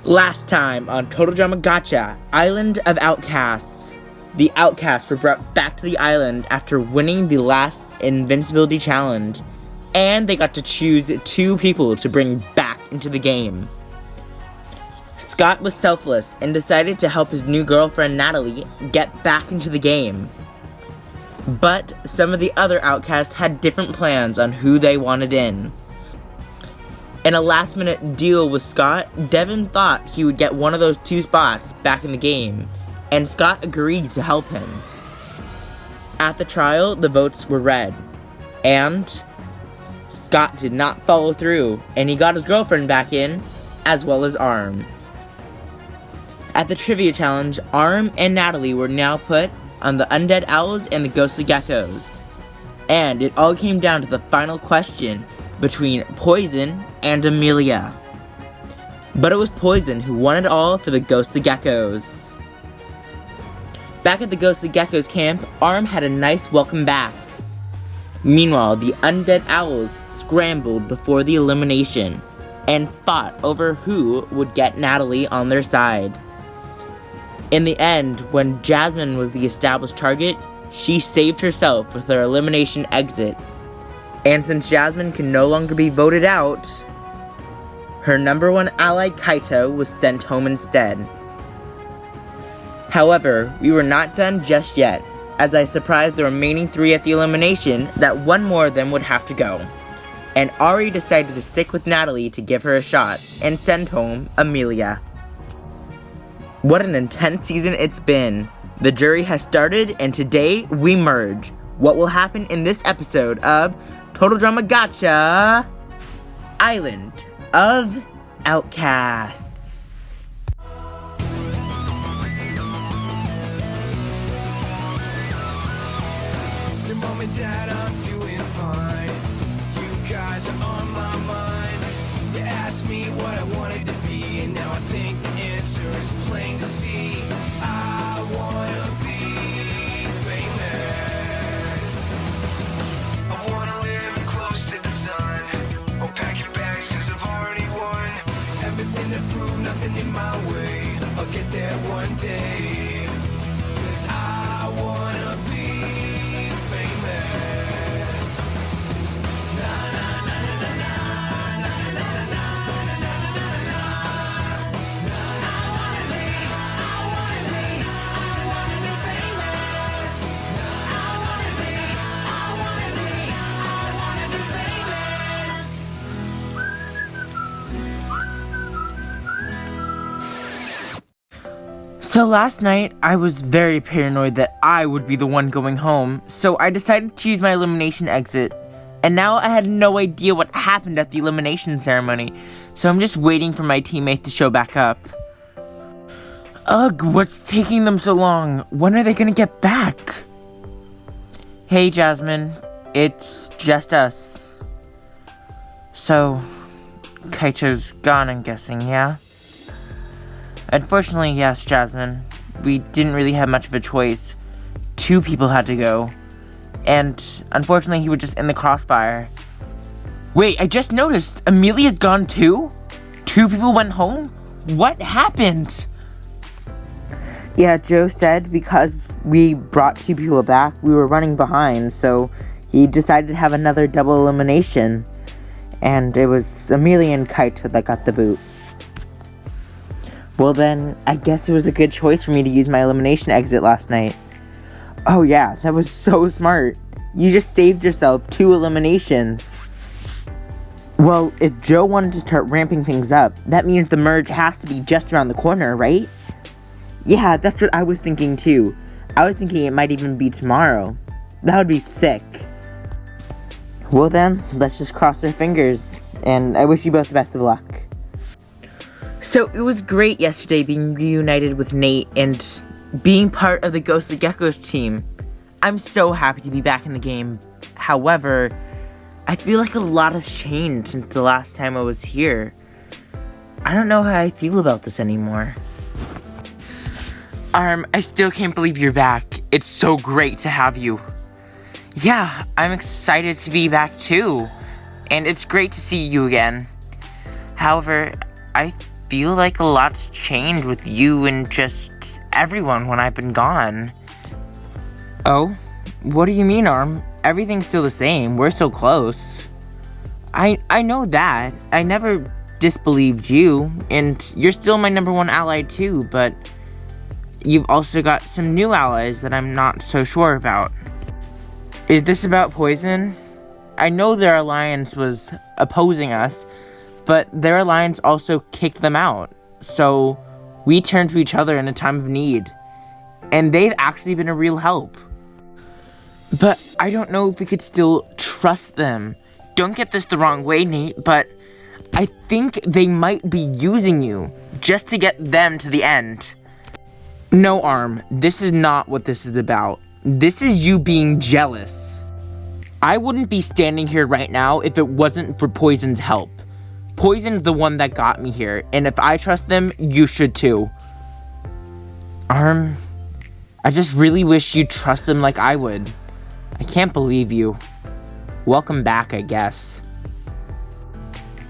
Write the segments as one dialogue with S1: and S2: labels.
S1: Last time on Total Drama Gotcha, Island of Outcasts. The Outcasts were brought back to the island after winning the last Invincibility Challenge, and they got to choose 2 people to bring back into the game. Scott was selfless and decided to help his new girlfriend Natalie get back into the game. But some of the other Outcasts had different plans on who they wanted in. In a last-minute deal with Scott, Devin thought he would get one of those 2 spots back in the game, and Scott agreed to help him. At the trial, the votes were read, and Scott did not follow through, and he got his girlfriend back in, as well as Arm. At the trivia challenge, Arm and Natalie were now put on the Undead Owls and the Ghostly Geckos. And it all came down to the final question between Poison and Amelia. But it was Poison who won it all for the Ghostly Geckos. Back at the Ghostly Geckos camp, Arm had a nice welcome back. Meanwhile, the Undead Owls scrambled before the elimination and fought over who would get Natalie on their side. In the end, when Jasmine was the established target, she saved herself with her elimination exit. And since Jasmine can no longer be voted out, her number 1 ally Kaito was sent home instead. However, we were not done just yet, as I surprised the remaining 3 at the elimination that one more of them would have to go. And Ari decided to stick with Natalie to give her a shot and send home Amelia. What an intense season it's been. The jury has started, and today we merge. What will happen in this episode of Total Drama Gotcha, Island of Outcasts.
S2: The mom and dad, I'm doing fine. You guys are on my mind. You asked me what I wanted to be, and now I think the answer is plain to see. I wanna be famous. I wanna live close to the sun. I'll pack your bags 'cause I've already won. Everything to prove, nothing in my way. I'll get there one day. 'Cause I wanna be famous. Na na na na na na na na na na na na na na. I wanna be famous. I wanna be famous.
S1: So last night, I was very paranoid that I would be the one going home, so I decided to use my elimination exit. And now I had no idea what happened at the elimination ceremony, so I'm just waiting for my teammate to show back up. Ugh, what's taking them so long? When are they gonna get back? Hey Jasmine, it's just us. So, Kaito's gone, I'm guessing, yeah? Unfortunately, yes, Jasmine. We didn't really have much of a choice. 2 people had to go. And unfortunately, he was just in the crossfire. Wait, I just noticed, Amelia's gone too? 2 people went home? What happened? Yeah, Joe said because we brought 2 people back, we were running behind, so he decided to have another double elimination. And it was Amelia and Kaito that got the boot. Well then, I guess it was a good choice for me to use my elimination exit last night. Oh yeah, that was so smart. You just saved yourself 2 eliminations. Well, if Joe wanted to start ramping things up, that means the merge has to be just around the corner, right? Yeah, that's what I was thinking too. I was thinking it might even be tomorrow. That would be sick. Well then, let's just cross our fingers, and I wish you both the best of luck. So it was great yesterday being reunited with Nate and being part of the Ghostly Geckos team. I'm so happy to be back in the game. However, I feel like a lot has changed since the last time I was here. I don't know how I feel about this anymore. I still can't believe you're back. It's so great to have you. Yeah, I'm excited to be back too. And it's great to see you again. However, I feel like a lot's changed with you and just everyone when I've been gone. Oh? What do you mean, Arm? Everything's still the same. We're still close. I know that. I never disbelieved you, and you're still my number one ally too, but you've also got some new allies that I'm not so sure about. Is this about Poison? I know their alliance was opposing us, but their alliance also kicked them out. So we turned to each other in a time of need, and they've actually been a real help. But I don't know if we could still trust them. Don't get this the wrong way, Nate, but I think they might be using you just to get them to the end. No, Arm, this is not what this is about. This is you being jealous. I wouldn't be standing here right now if it wasn't for Poison's help. Poison's the one that got me here, and if I trust them, you should too. Arm, I just really wish you'd trust them like I would. I can't believe you. Welcome back, I guess.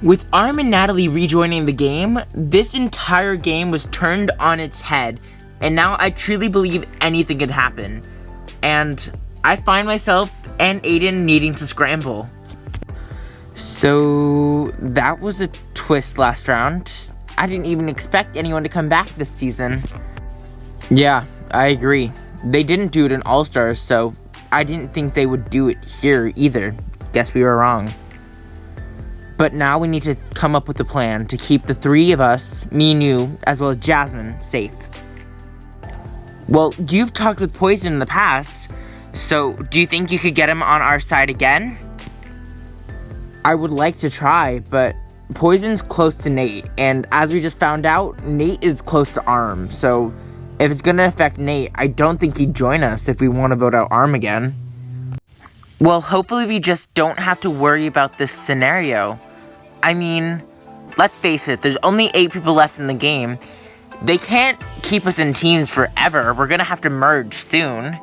S1: With Arm and Natalie rejoining the game, this entire game was turned on its head, and now I truly believe anything could happen. And I find myself and Aiden needing to scramble. So that was a twist last round. I didn't even expect anyone to come back this season. Yeah, I agree. They didn't do it in All-Stars, so I didn't think they would do it here either. Guess we were wrong. But now we need to come up with a plan to keep the three of us, me and you, as well as Jasmine, safe. Well, you've talked with Poison in the past, so do you think you could get him on our side again? I would like to try, but Poison's close to Nate, and as we just found out, Nate is close to Arm, so if it's gonna affect Nate, I don't think he'd join us if we want to vote out Arm again. Well, hopefully we just don't have to worry about this scenario. I mean, let's face it, there's only 8 people left in the game. They can't keep us in teams forever. We're gonna have to merge soon.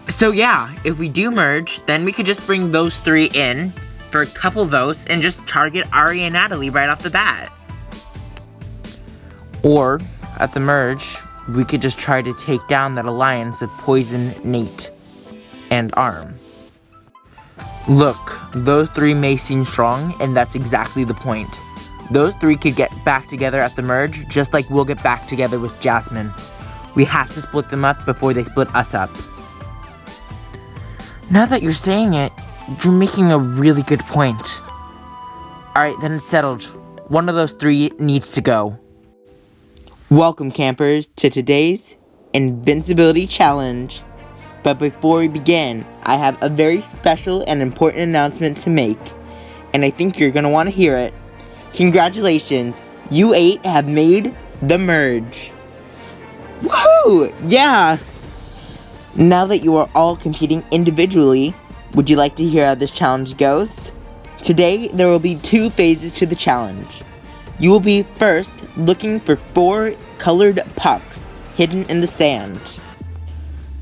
S1: So yeah, if we do merge, then we could just bring those 3 in for a couple votes and just target Ari and Natalie right off the bat. Or, at the merge, we could just try to take down that alliance of Poison, Nate, and Arm. Look, those 3 may seem strong, and that's exactly the point. Those 3 could get back together at the merge, just like we'll get back together with Jasmine. We have to split them up before they split us up. Now that you're saying it, you're making a really good point. Alright, then it's settled. One of those 3 needs to go. Welcome, campers, to today's Invincibility Challenge. But before we begin, I have a very special and important announcement to make, and I think you're going to want to hear it. Congratulations, you 8 have made the merge. Woohoo! Yeah! Now that you are all competing individually, would you like to hear how this challenge goes? Today, there will be 2 phases to the challenge. You will be first looking for 4 colored pucks hidden in the sand.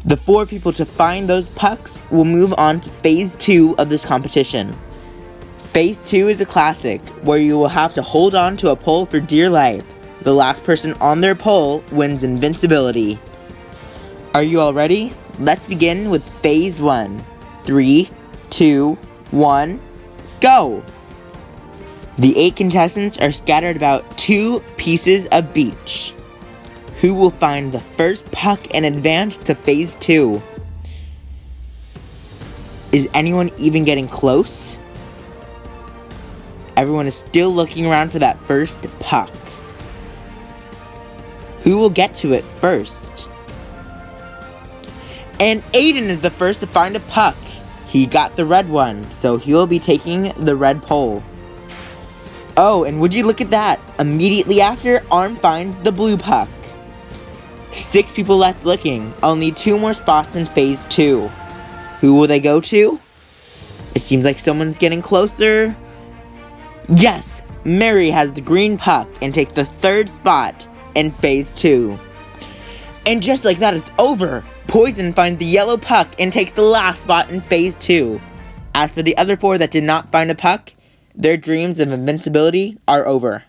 S1: The 4 people to find those pucks will move on to phase 2 of this competition. Phase 2 is a classic, where you will have to hold on to a pole for dear life. The last person on their pole wins invincibility. Are you all ready? Let's begin with phase 1. 3, 2, 1, go! The 8 contestants are scattered about 2 pieces of beach. Who will find the first puck and advance to phase 2? Is anyone even getting close? Everyone is still looking around for that first puck. Who will get to it first? And Aiden is the first to find a puck. He got the red one, so he will be taking the red pole. Oh, and would you look at that? Immediately after, Arm finds the blue puck. 6 people left looking. Only 2 more spots in phase 2. Who will they go to? It seems like someone's getting closer. Yes, Mary has the green puck and takes the 3rd spot in phase 2. And just like that, it's over. Poison finds the yellow puck and takes the last spot in phase 2. As for the other 4 that did not find a puck, their dreams of invincibility are over.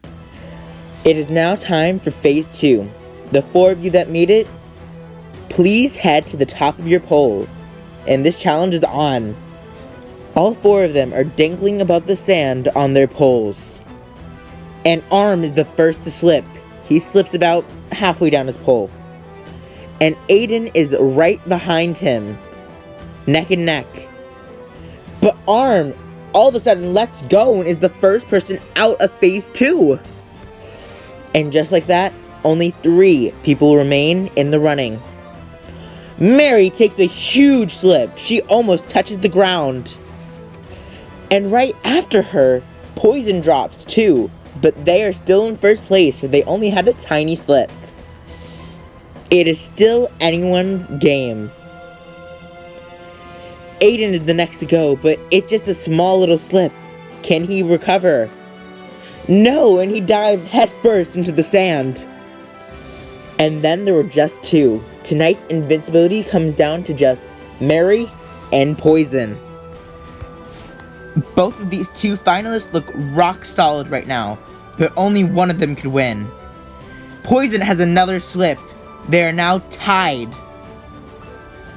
S1: It is now time for phase 2. The 4 of you that made it, please head to the top of your pole. And this challenge is on. All 4 of them are dangling above the sand on their poles. And Arm is the first to slip. He slips about halfway down his pole. And Aiden is right behind him, neck and neck. But Arm, all of a sudden, lets go and is the first person out of phase 2. And just like that, only 3 people remain in the running. Mary takes a huge slip. She almost touches the ground. And right after her, Poison drops too, but they are still in first place, so they only had a tiny slip. It is still anyone's game. Aiden is the next to go, but it's just a small little slip. Can he recover? No, and he dives headfirst into the sand. And then there were just 2. Tonight's invincibility comes down to just Mary and Poison. Both of these 2 finalists look rock solid right now, but only one of them could win. Poison has another slip. They are now tied.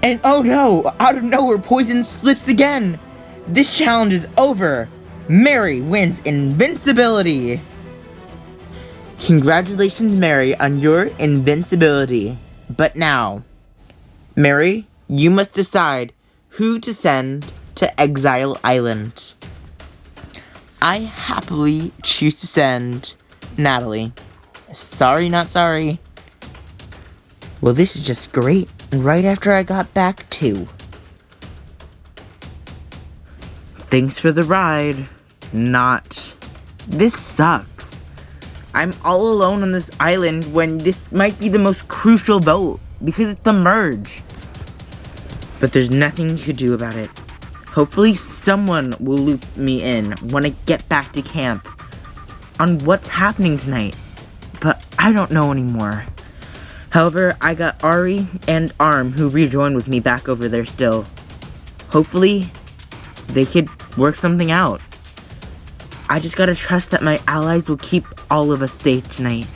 S1: And oh no, out of nowhere, Poison slips again. This challenge is over. Mary wins invincibility. Congratulations, Mary, on your invincibility. But now, Mary, you must decide who to send to Exile Island. I happily choose to send Natalie. Sorry, not sorry. Well, this is just great. Right after I got back too. Thanks for the ride. Not. This sucks. I'm all alone on this island when this might be the most crucial vote because it's the merge. But there's nothing you could do about it. Hopefully someone will loop me in when I get back to camp on what's happening tonight. But I don't know anymore. However, I got Ari and Arm who rejoined with me back over there still. Hopefully, they could work something out. I just gotta trust that my allies will keep all of us safe tonight.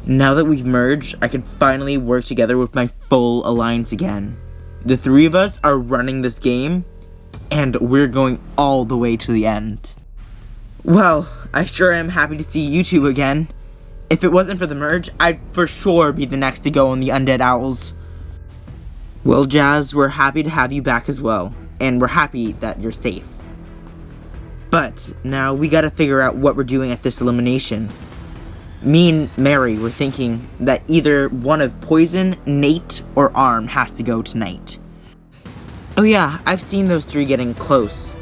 S1: Now that we've merged, I can finally work together with my full alliance again. The 3 of us are running this game, and we're going all the way to the end. Well, I sure am happy to see you 2 again. If it wasn't for the merge, I'd for sure be the next to go on the Undead Owls. Well, Jazz, we're happy to have you back as well, and we're happy that you're safe. But now we gotta figure out what we're doing at this elimination. Me and Mary were thinking that either one of Poison, Nate, or Arm has to go tonight. Oh yeah, I've seen those 3 getting close.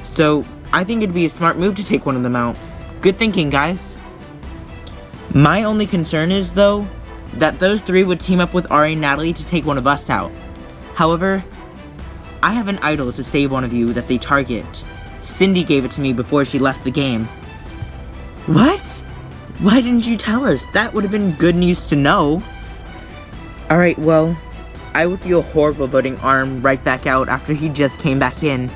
S1: So I think it'd be a smart move to take one of them out. Good thinking, guys. My only concern is, though, that those 3 would team up with Ari and Natalie to take one of us out. However, I have an idol to save one of you that they target. Cindy gave it to me before she left the game. What? Why didn't you tell us? That would have been good news to know. Alright, well, I would feel horrible voting Arm right back out after he just came back in.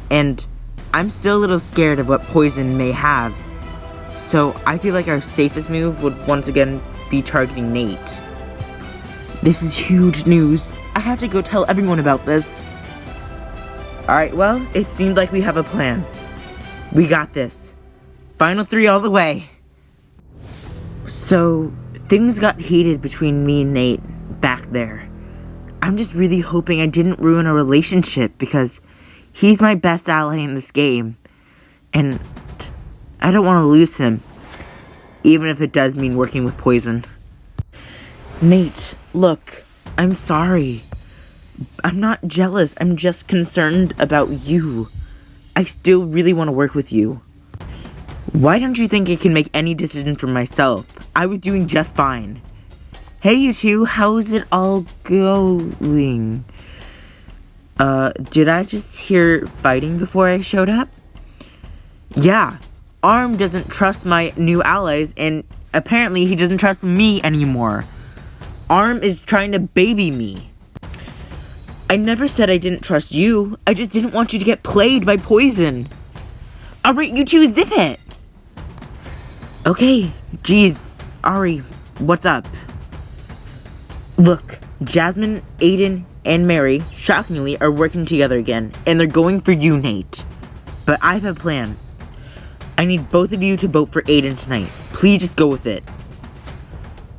S1: And I'm still a little scared of what Poison may have. So I feel like our safest move would once again be targeting Nate. This is huge news. I have to go tell everyone about this. Alright, well, it seemed like we have a plan. We got this. Final 3 all the way. So, things got heated between me and Nate back there. I'm just really hoping I didn't ruin our relationship because he's my best ally in this game. And I don't want to lose him, even if it does mean working with Poison. Nate, look, I'm sorry. I'm not jealous, I'm just concerned about you. I still really want to work with you. Why don't you think I can make any decision for myself? I was doing just fine. Hey you 2, how's it all going? Did I just hear fighting before I showed up? Yeah. Arm doesn't trust my new allies, and apparently he doesn't trust me anymore. Arm is trying to baby me. I never said I didn't trust you. I just didn't want you to get played by Poison. Alright, you 2, zip it! Okay, geez, Ari, what's up? Look, Jasmine, Aiden, and Mary, shockingly, are working together again, and they're going for you, Nate. But I have a plan. I need both of you to vote for Aiden tonight. Please just go with it.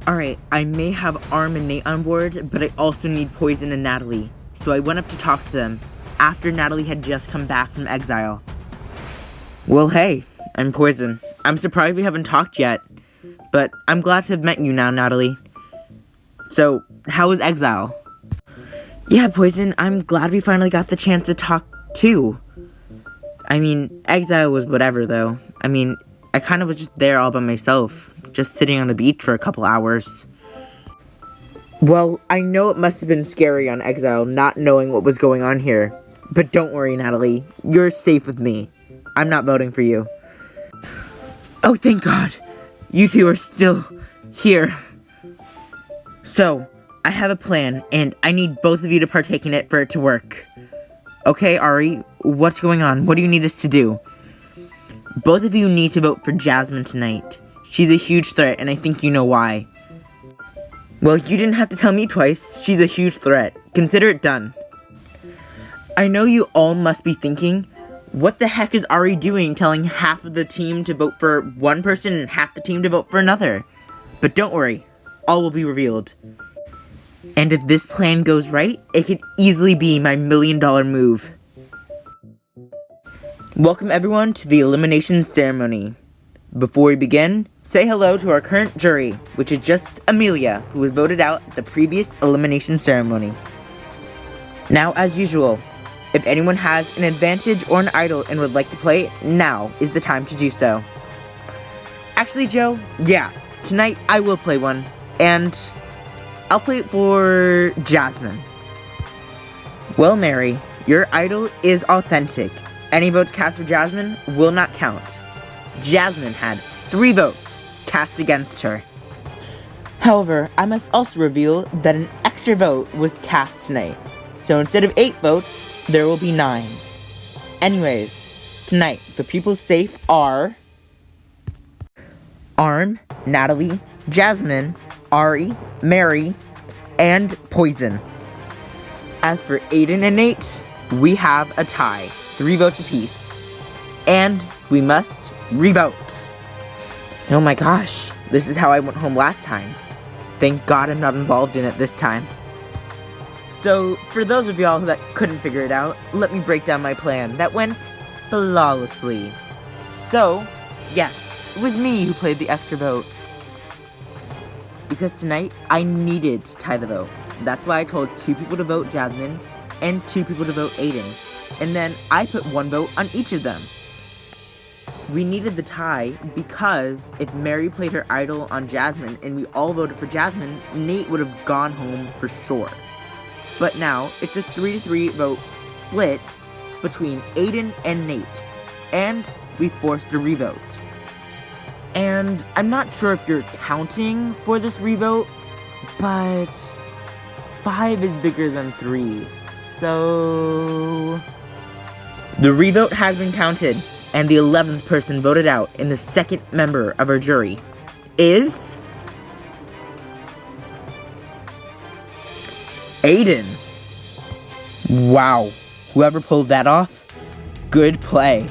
S1: Alright, I may have Arm and Nate on board, but I also need Poison and Natalie. So I went up to talk to them, after Natalie had just come back from exile. Well, hey, I'm Poison. I'm surprised we haven't talked yet, but I'm glad to have met you now, Natalie. So, how was exile? Yeah, Poison, I'm glad we finally got the chance to talk, too. I mean, exile was whatever, though. I mean, I kind of was just there all by myself, just sitting on the beach for a couple hours. Well, I know it must have been scary on exile, not knowing what was going on here. But don't worry, Natalie. You're safe with me. I'm not voting for you. Oh, thank God. You two are still here. So, I have a plan, and I need both of you to partake in it for it to work. Okay, Ari, what's going on? What do you need us to do? Both of you need to vote for Jasmine tonight. She's a huge threat, and I think you know why. Well, you didn't have to tell me twice. She's a huge threat. Consider it done. I know you all must be thinking, what the heck is Ari doing telling half of the team to vote for one person and half the team to vote for another? But don't worry, all will be revealed. And if this plan goes right, it could easily be my $1 million move. Welcome everyone to the elimination ceremony. Before we begin, say hello to our current jury, which is just Amelia, who was voted out at the previous elimination ceremony. Now, as usual, if anyone has an advantage or an idol and would like to play, now is the time to do so. Actually, Joe, yeah, tonight I will play one, and I'll play it for Jasmine. Well, Mary, your idol is authentic. Any votes cast for Jasmine will not count. Jasmine had 3 votes cast against her. However, I must also reveal that an extra vote was cast tonight. So instead of 8 votes, there will be 9. Anyways, tonight, the people safe are Arm, Natalie, Jasmine, Ari, Mary, and Poison. As for Aiden and Nate, we have a tie, 3 votes apiece. And we must revote. Oh my gosh, this is how I went home last time. Thank God I'm not involved in it this time. So, for those of y'all that couldn't figure it out, let me break down my plan that went flawlessly. So, yes, it was me who played the extra vote. Because tonight, I needed to tie the vote. That's why I told 2 people to vote Jasmine, and 2 people to vote Aiden. And then I put 1 vote on each of them. We needed the tie because if Mary played her idol on Jasmine and we all voted for Jasmine, Nate would have gone home for sure. But now, it's a 3-3 vote split between Aiden and Nate, and we forced a revote. And I'm not sure if you're counting for this revote, but 5 is bigger than 3, so the revote has been counted, and the 11th person voted out in the 2nd member of our jury is Aiden. Wow, whoever pulled that off, good play.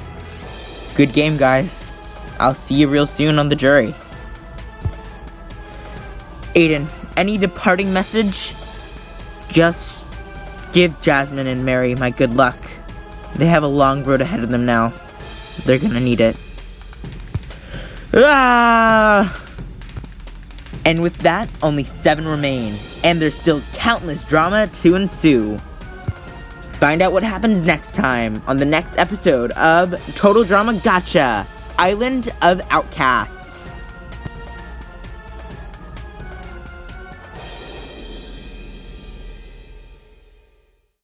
S1: Good game, guys. I'll see you real soon on the jury. Aiden, any departing message? Just give Jasmine and Mary my good luck. They have a long road ahead of them now. They're gonna need it. Ah! And with that, only 7 remain, and there's still countless drama to ensue. Find out what happens next time on the next episode of Total Drama Gotcha, Island of Outcasts.